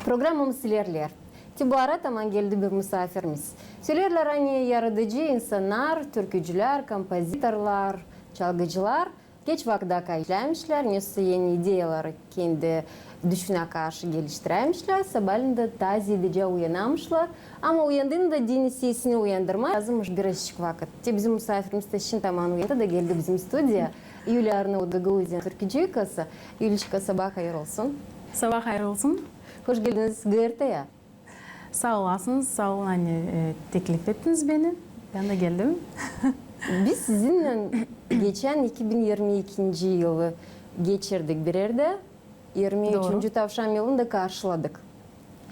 Programımız Silerler. Bu ara tamam geldi bir misafirimiz. Silerler hani yaratıcı insanlar, türkücüler, kompozitörler, çalgıcılar geç vakıda kayıtlamışlar. Neyse yeni ideyaları kendi düşüne karşı geliştirmişler. Sabahleyin taze edici uyanamışlar. Ama uyandığında dini sesini uyandırma lazımmış birazcık vakit. Bizim misafirimiz de şimdi tamam uyandı da geldi bizim stüdyoya. Yulia Arnavut Gagauzyan türkücü yıkası. Yuliçka sabah hayır olsun. Sabah hayır olsun. Hoş geldiniz GRT'ye. Sağ olasınız, sağ olun anne teklif ettiniz beni. Ben de geldim. Biz sizinle geçen 2022 yılı geçirdik bir yerde. 23. Tavşan yılını da karşıladık.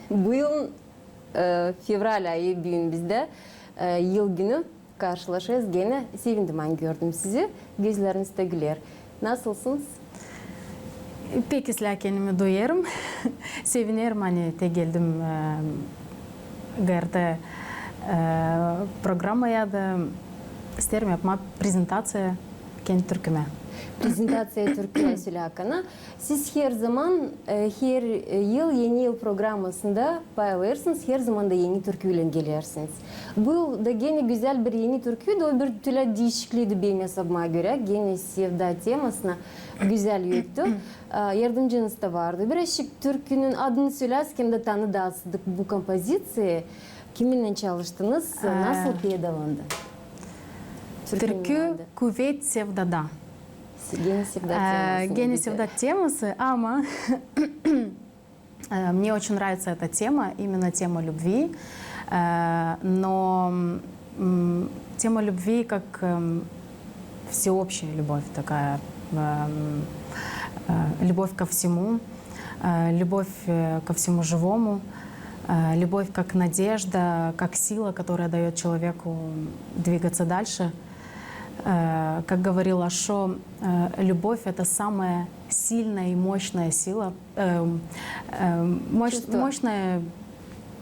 Bu yıl fevral ayı bugün bizde yıl günü karşılaşıyoruz. Gene sevindim ben gördüm sizi. Gözleriniz de güler. Nasılsınız? Pek isla kendimi duyarım. Sevinirim hani te geldim GRT programaya da isterim yapma prezentasyonu kendi Türküme. Prezentasyaya Türkiye Sülakana. Siz her zaman, her yıl yeni yıl programmasında paylaşırsınız. Her zaman da yeni türküyle gelirsiniz. Bu yıl da gene güzel bir yeni türkü de o bir türlü değişikliğiydi benim hesabıma göre. Gene Sevda temasına güzel yürüttü. Yardımcınız da vardı. Birazcık türkünün adını söylersken de tanıdınız bu kompozisyon. Kiminle çalıştınız? Nasıl pedalandı? Türkü Kuvvet Sevda'da. Гений Севда темасы, ama мне очень нравится эта тема, именно тема любви, но тема любви как всеобщая любовь такая, любовь ко всему, любовь ко всему живому, любовь как надежда, как сила, которая дает человеку двигаться дальше. Как говорил Ашо, любовь — это самая сильная и мощная сила, мощное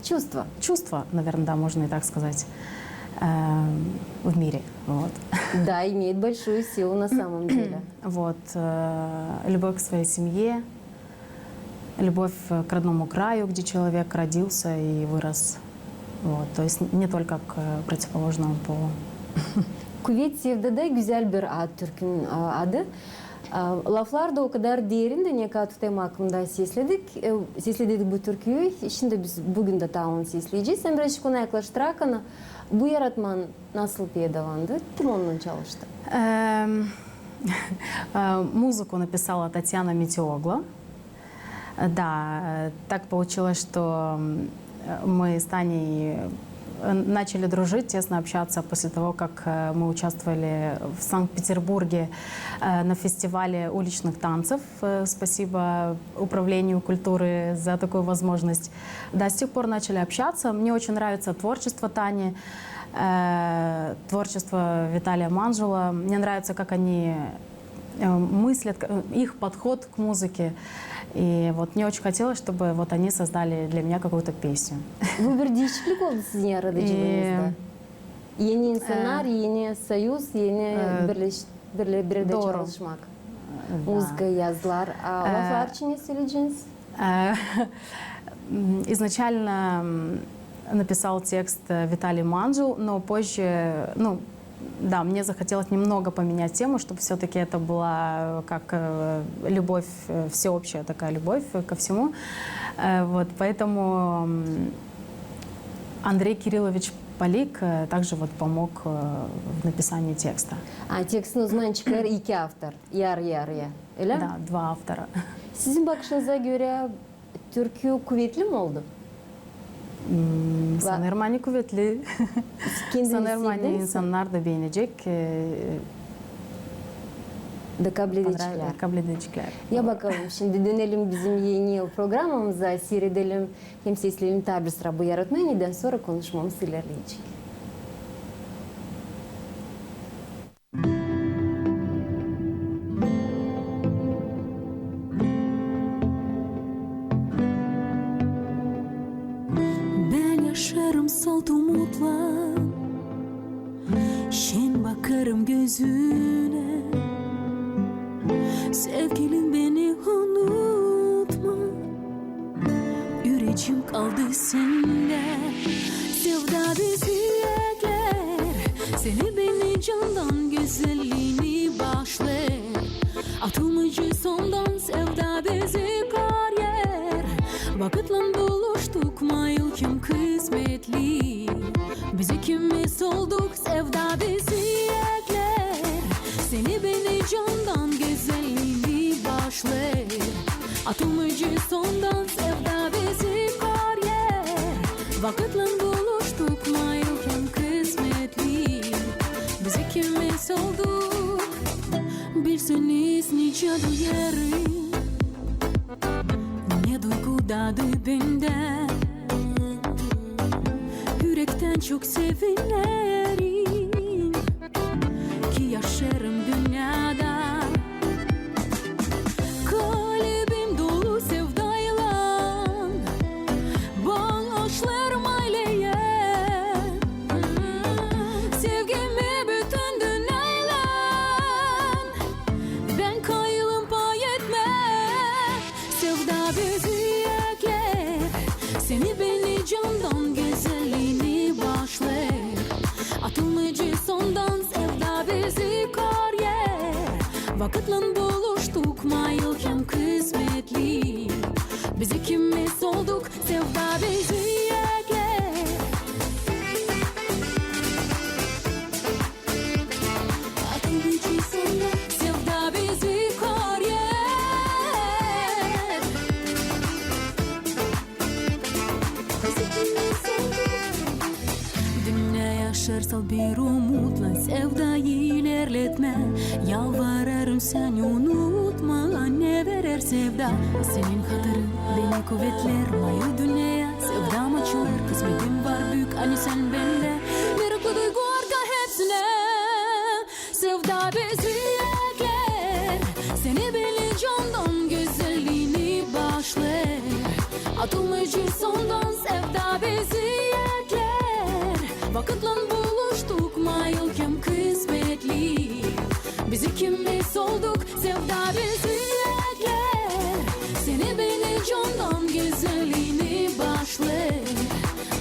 чувство, наверное, да, можно и так сказать, в мире. Вот. Да, имеет большую силу на самом деле. Вот. Любовь к своей семье, любовь к родному краю, где человек родился и вырос. Вот. То есть не только к противоположному полу. Kuvvet Sevda'da güzel bir ad, Türk'ün adı. Laflar da o kadar derin de ne kadar tutam aklımda sesledik bu türküyü. Şimdi biz bugün de tamam sesleyeceğiz. Sen birazcık ona yaklaştırarak bu yaratman nasıl pedalandı? Kim onunla çalıştı? Музыку написала Татьяна Метеогла. Да, так получилось, что мы с Таней начали дружить, тесно общаться после того, как мы участвовали в Санкт-Петербурге на фестивале уличных танцев. Спасибо Управлению культуры за такую возможность. Да, с тех пор начали общаться. Мне очень нравится творчество Тани, творчество Виталия Манжула. Мне нравится, как они мыслят, их подход к музыке. И вот мне очень хотелось, чтобы вот они создали для меня какую-то песню. Bu bir değişiklik oldu sizin yaratıcılığınızda. Yeni insanlar, yeni soyuz, yeni birlikte çalışmak. Muzika, yazılar. Laflar için ne söyleyeceksiniz? Изначально написал текст Виталий Манжул, но позже, да, мне захотелось немного поменять тему, чтобы все-таки это была как любовь, всеобщая такая любовь ко всему. Вот, поэтому Андрей Кириллович Полик также вот помог в написании текста. Tekstin uzman çıkar iki автор, yarıya, öyle mi? Да, два автора. Sizin bakışınıza göre türkü kuvvetli mi oldu? Sanırım hani kuvvetli. Sanırım hani insanlar da beğenecek. Da kabul edecekler. Ya bakalım şimdi dönelim bizim yeni yıl programımıza, seyredelim, hem sesleyelim tabi sıra bu yaratmayı, sonra konuşmamız ilerleyecek. Yaşarım salt umutla, şen bakarım gözüne. Sevgilim beni unutma, içim kaldı sende. Sevda bizi ekler, seni beni candan güzelliğini başlar. Atılmacı sondan sevda bizi kar yer. Vakitla buluştuk mayıl kim kısmetli. Biz ikimiz olduk sevda bizi ekler. Seni beni candan güzelliğini başlar. Atılmacı sondan sevda bizi kar yer. Vakitla buluştuk mayıl kim kısmetli. Biz ikimiz olduk. Bilseniz nice duyarım, ne duygudadı benden. Yürekten çok sevinlerim ki yaşarım dünyada. Kalbim dolu sevdayla, bağışlarım aileye. Sevgimi bütün dünyayla, ben kayılım pay etme. Sevda bizi ekler, seni beni candan güzelliğini başlar. Atılmacı sondan sevda bizi kar yer. Vakitla buluştuk mayıl kim kısmetli. Biz ikimiz olduk sevda bizi ekler. Atılmacı sondan sevda bizi kar yer. Biz ikimiz olduk. Dünya yaşarsal bir umutla sevdayı ilerletme. Yalvarırım seni unutma, ne verer sevda. Senin hatırın beni kuvvetler, mayı dünyaya sevdam açılır. Kısmetim var büyük hani sen bende. Meraklı duygu arka hepsine. Sevda bizi ekler, seni beni candan güzelliğini başlar. Atılmacı sondan sevda bizi ekler. Vakitla buluştuk mayıl kim kısmetli. Biz ikimiz olduk sevda bizi ekler. Seni beni candan güzelliğini başlar.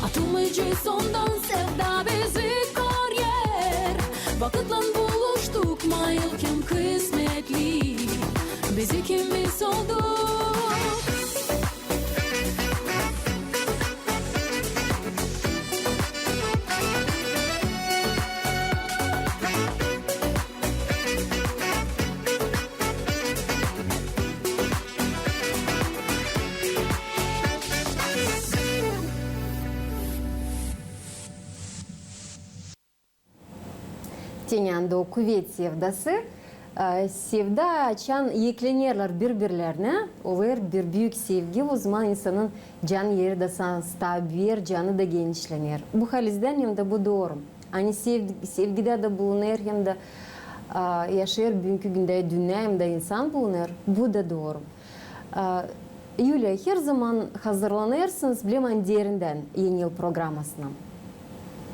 Atılmacı sondan sevda bizi kar yer. Vakitla buluştuk mayıl kim kısmetli. Biz ikimiz olduk. Tenyandı o kuvvet sevdası. Sevda açan yeklenirler birbirlerine. Onlar bir büyük sevgi. O zaman insanın can yeri de stabil, canı da genişlenir. Bu halizden hem de bu doğru. Hani sevgide de bulunur hem de yaşar bugünkü günde dünya hem de insan bulunur. Bu da doğru. Yulia, her zaman hazırlanırsınız Bilemen derinden yeni yıl programmasına.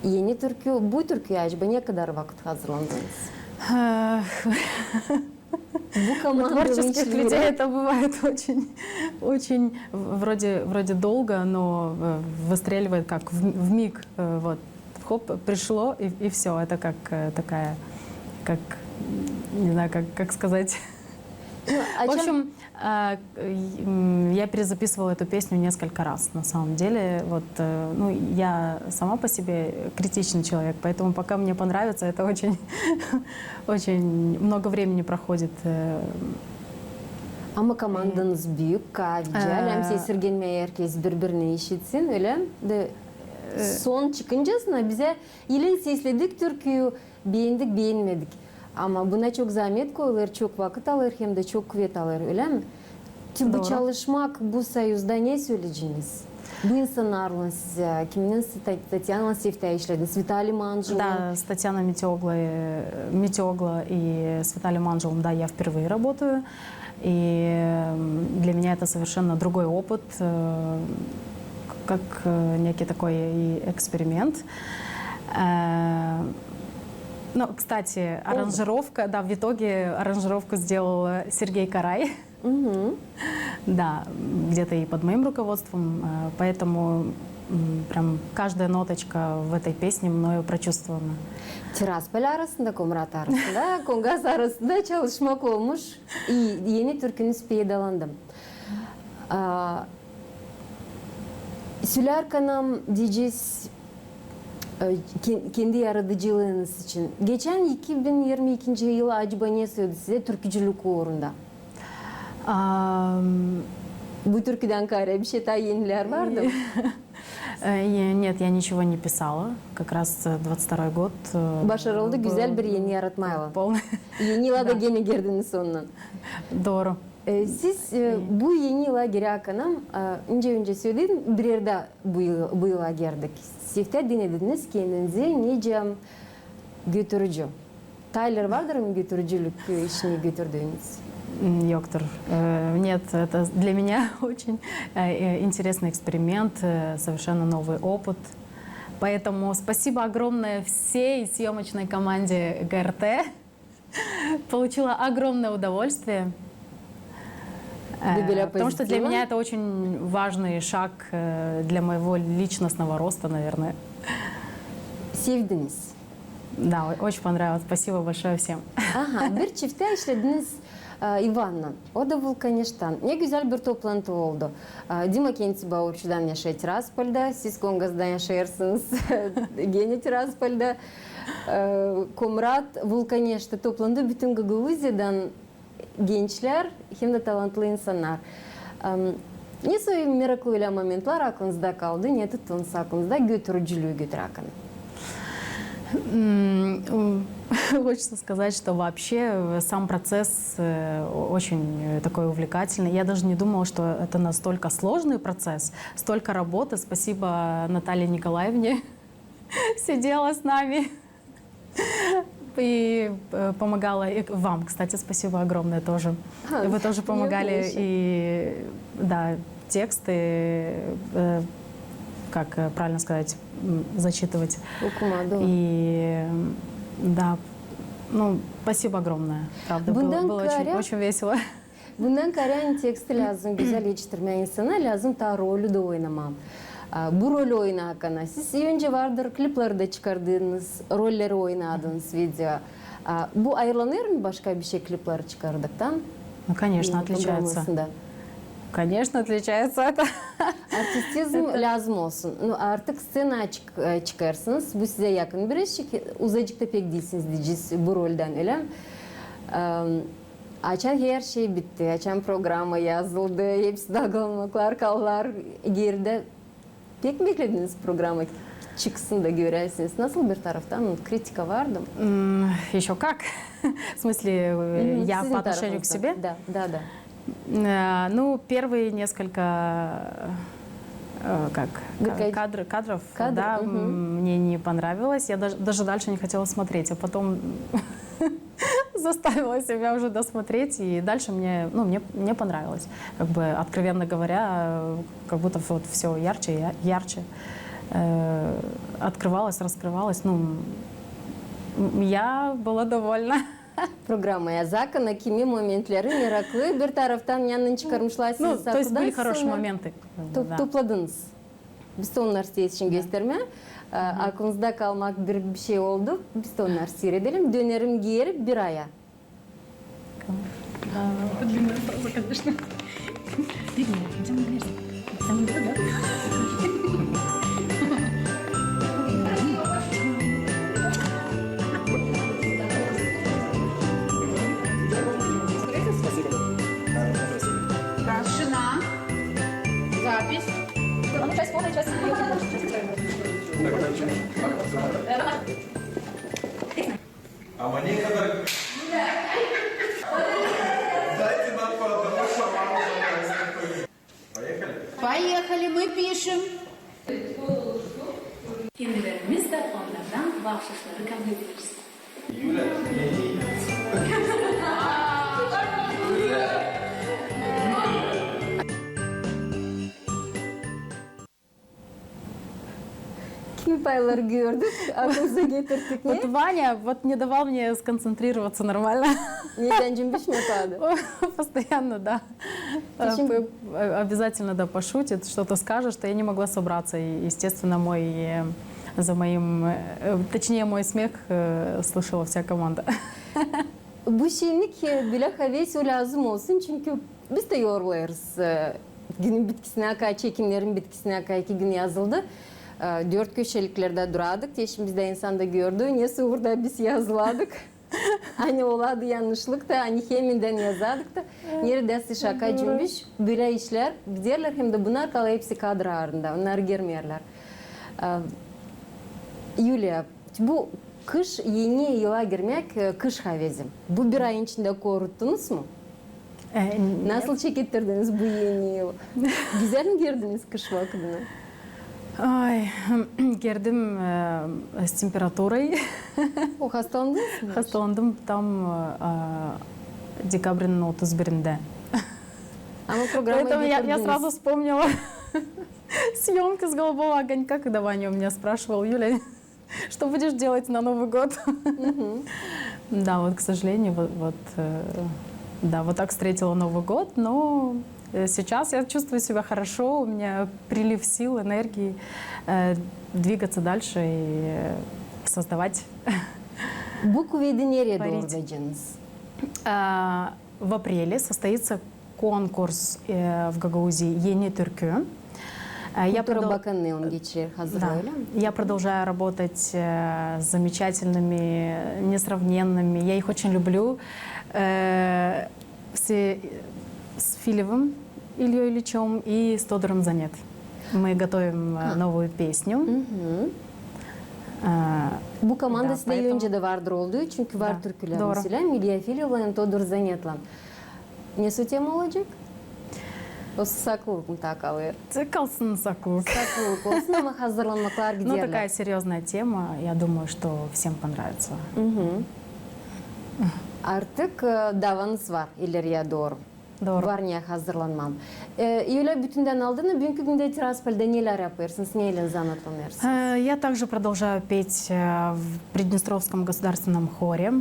Yeni türkü, bu türküye acaba ne kadar vakit hazırlandınız? Bu У творческих людей это бывает очень вроде долго, но выстреливает как в миг. Вот, хоп, пришло и все. Это как такая, как, не знаю, как сказать. В общем, я перезаписывала эту песню несколько раз, на самом деле. Вот, ну, я сама по себе критичный человек, поэтому пока мне понравится, это очень много времени проходит. Ama komandanız büyük, güzel. Hem ses gelmeye herkes birbirini işitsin, öyle mi? Son çıkınca bize yılın sesledik türküyü, beğendik, beğenmedik. Ama buna çok zahmet koyulur, çok vakit alır hem de çok kuvvet alır, öyle mi? Bu çalışmak, bu soyuzda ne söyleyeceğiniz? Bu insanlarla size, kiminle Татьяна Севтя işlediniz? Виталий Манжул? Да, с Татьяной Метеогло и с Виталием Манжулом, да, я впервые работаю. И для меня это совершенно другой опыт, как некий такой эксперимент. Ну, кстати, аранжировка, да, в итоге аранжировку сделал Сергей Карай. Да, где-то и под моим руководством, поэтому прям каждая ноточка в этой песне мною прочувствована. Tiraspol arasında, Komrat arasında, Kongas arasında çalışmak olmuş. Yeni türkünüz peydalandım. Süler Kanam diyeceğiz kendi yaratıcılığınız için. Geçen 2022 yılı acaba ne söyledi size türkücülük uğrunda? Bu türküden kare bir şey daha yeniler vardı mı? Нет, я ничего не писала. Как раз 22 год. Başarılı, güzel bir yeni yaratmayla. Полный. Yeni yıla da gene girdiniz ondan. Doğru. Siz bu yeni yıla girerken önce söyledim bir yerde bu yıla girdik. Siz de denediniz kendinizi nece götürücü. Tyler vardır mı götürücülük işini götürdüğünüz? Йоктор. Нет, это для меня очень интересный эксперимент, совершенно новый опыт. Поэтому спасибо огромное всей съемочной команде ГРТ. Получила огромное удовольствие. Потому что для меня это очень важный шаг для моего личностного роста, наверное. Sevdiniz. Да, очень понравилось. Спасибо большое всем. Aha, bir çifte işlediniz Ivan'la. O da Vulkaniş'ten. Ne güzel bir toplantı oldu. Dima kendisi Bağırçı'dan yaşıyor Tiraspol'da. Siz Kongaz'dan yaşayarsınız. Gene Tiraspol'da. Komrat Vulkaniş'te toplandı. Bütün Gagavuzya'dan gençler hem de talantlı insanlar. Ne söyleyeyim meraklıyla momentler aklınızda kaldı? Ne tuttunuz aklınızda götürücülüğü götürürken? Хочется сказать, что вообще сам процесс очень такой увлекательный. Я даже не думала, что это настолько сложный процесс, столько работы. Спасибо Наталье Николаевне, сидела с нами и помогала. И вам, кстати, спасибо огромное тоже. Вы тоже помогали, и да, тексты, как правильно сказать, зачитывать. И да, ну, спасибо огромное. Правда, было очень весело. Bundan karen teksti lazım, güzel yetiştirme insana lazım, ta rolü de oynamam. Bu rolü oynarken siz önce vardır kliplerde çıkardığınız, rolleri oynadığınız video. Bu ayrılanır mı başka bir şey klipler çıkardıktan? Ну, конечно, отличается. Конечно, отличается это. Artistizm lazım olsun. Artık scena çıkarsınız. Bu size yakın bir iş. Uzacıkta pek değilsiniz diyeceğiz bu rolden öyle. Açan her şey bitti. Açan programa yazıldı. Hepsi dağılmaklar, kallar geride. Pek mi beklediniz programa çıksın da görersiniz? Nasıl bir taraftan? Kritika vardı mı? Еще как? В смысле, я по отношению к себе? Да, да, да. Ну, первые несколько кадров, да, мне не понравилось. Я даже дальше не хотела смотреть, а потом заставила себя уже досмотреть, и дальше мне понравилось. Как бы, откровенно говоря, как будто вот все ярче и ярче открывалось, раскрывалось. Ну, я была довольна. Программа yazarken kimi momentleri meraklı bir taraftan yanına çıkarmışlar sizi то есть были хорошие моменты. Topladınız. Biz de onlar size için gösterme. Aklınızda kalmak bir şey oldu. Biz de onlar seyredelim. Dönerim geri bir aya. Запись. Часть полная, часть А мне когда... Дайте нам по одному шаману. Поехали? Поехали, мы пишем. Kendilerimiz de onlardan bahşişleri kabul ederiz. Kimi paylar gördük, aklımıza getirdik Вот ne? Ваня вот не давал мне сконцентрироваться нормально. Neden cümbüş metodu? Постоянно, да. Обязательно, да, пошутит, что-то скажет, что я не могла собраться. И, естественно, за моим, точнее, мой смех слышала вся команда. Bu şeylik bilakis lazım olsun çünkü biz de yoruluruz. Günün bitkisine akay, çekimlerin bitkisine akay 2 gün yazıldı. 4 köşeliklerde duradık. Şimdi biz de insanda gördü. Neyse orada biz yazıladık. Hani oladı yanlışlık da, hani heminden yazardık da. Neredeyse şaka cümbüş. Böyle işler giderler hem de bunlar kalı hepsi kadr ağrında. Onlar girmiyorlar. Yulia, bu kış yeni yıla girmek kış havezim. Bu bir ayın içinde koruttunuz mu? Nasıl çekittirdiniz bu yeni yılı? Güzel mi girdiniz kış vakitine? Ой, girdim с температурой. O hastalandınız mı? Hastalandım tam декабрьның 31-inde. Ama programa Поэтому я getirdiniz. сразу вспомнила съемки с «Голубого огонька», когда Ваня у меня спрашивал: Юля, что будешь делать на Новый год? Да, вот, к сожалению, да, вот так встретила Новый год, но сейчас я чувствую себя хорошо, у меня прилив сил, энергии двигаться дальше и создавать. Bu kuvveti nereye Tворить. doğuracaksınız? В апреле состоится конкурс в Гагаузии «Yeni Türkü». Kültür Bakanlığı onu geçirir, hazır Да. öyle mi? Я продолжаю работать с замечательными, несравненными. Я их очень люблю. С Филевым Ильей Ильичем и с Тодором Занет. Мы готовим новую песню. Bu komanda Да, sizde поэтому- önce de vardır olduğu çünkü var Да, türküler doğru. mesela. Milya Filev'le Todor Zanet'le. Ne tema olacak? O saklılık mı takalıyor? Kalsın saklılık. Saklılık olsun ama hazırlanmaklar Ну, giderler. такая серьезная тема. Я думаю, что всем понравится. Artık davanız var ileriye doğru. Doğru. Var niye hazırlanmam. Öyle bütünden aldın mı? Bugünkü günde Tiraspol'da neler yapıyorsunuz? Neyle zanatlanıyorsunuz? Я также продолжаю петь в Приднестровском государственном хоре.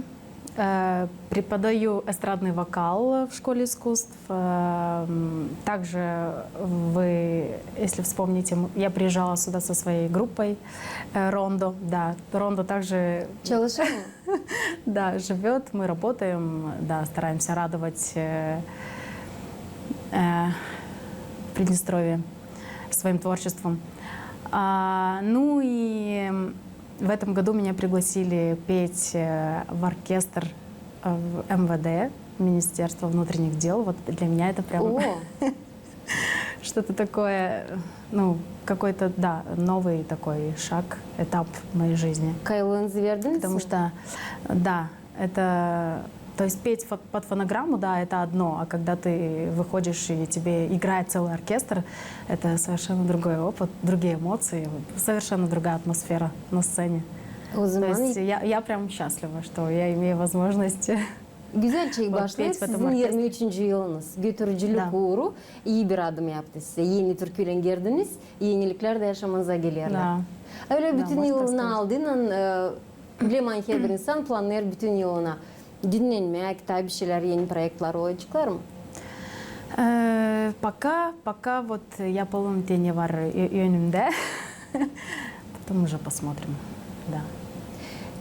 Преподаю эстрадный вокал в школе искусств. Также вы, если вспомните, я приезжала сюда со своей группой Рондо. Да, Рондо также Çalışır mı? да, живет, мы работаем, да, стараемся радовать Приднестровье своим творчеством. Ну и в этом году меня пригласили петь в оркестр в МВД, Министерство внутренних дел. Вот для меня это прям О, что-то такое, ну, какой-то, да, новый такой шаг, этап в моей жизни. kaylığınızı verdiniz Потому mi? что, да, это... То есть петь под фонограмму, да, это одно, а когда ты выходишь и тебе играет целый оркестр, это совершенно другой опыт, другие эмоции, совершенно другая атмосфера на сцене. O То zaman есть я прям счастлива, что я имею возможность. güzel şey Bak, başlıyor. pek Sizin orkestra. 23. yılınız. Götürücülük Da. uğru iyi bir adım yaptı size. Yeni türküyle girdiniz. Yenilikler de yaşamanıza gelirler. Да. Öyle Da, bütün можно yılını сказать. aldığın bilemen ki bir insan planlar bütün yılına. Dinlenmek, tabii bir şeyler, yeni projeler olacaklar mı? Пока вот я полностью не var önümde. Потом уже посмотрим, да.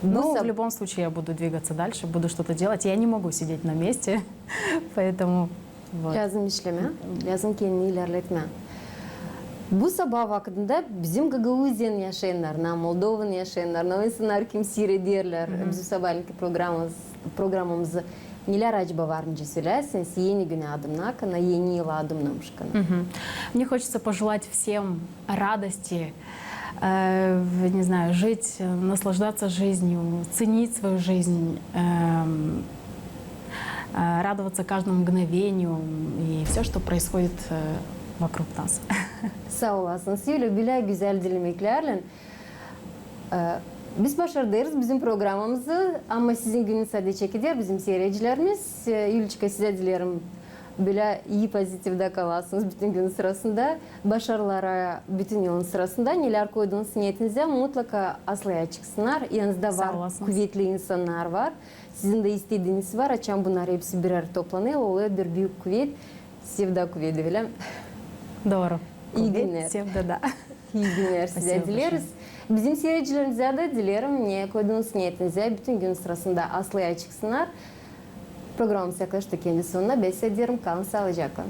Но в любом случае я буду двигаться дальше, буду что-то делать. Я не могу сидеть на месте, поэтому вот. Lazım işleme, lazım kendini ilerletme. Bu sabah vaktinde bizim Gagauzien yaşayanlarına, Moldova'nın yaşayanlarına, o insanlar kim seyrederler bizim sabahki programımızı neler acaba var önce söylerseniz yeni güne adımına, yeni yıla adımlamışken. Мне хочется пожелать всем радости, не знаю, жить, наслаждаться жизнью, ценить свою жизнь, радоваться каждому мгновению и все, что происходит vokrup nas. Sağ olasınız. Öyle bile güzel dilemeklerle. Biz başardık bizim programımızı ama sizin gününüz sadece çekiyor bizim seyircilerimiz. Yülçika size dilerim böyle iyi pozitifde kalasınız bütün gün sırasında. Başarılara bütün yılın sırasında neler koyduğunuz niyetinize mutlaka aslaya çıksınlar. Yanınızda Sağ var, olasınız. kuvvetli insanlar var. Sizin de istediğiniz var. Açan bunlar hepsi birer toplanıyor. Oluyor bir büyük kuvvet. Sevda kuvveti bile. Doğru. İyi Kuvvet, günler. sevda, da. İyi günler size Спасибо dileriz. Bizim seyircilerimize de dilerim niye koyduğunuz niyetinize bütün gün sırasında aslıya çıksınlar. Programımız yaklaştı kendi sonuna. Ben size diyorum kalın sağlıcakla.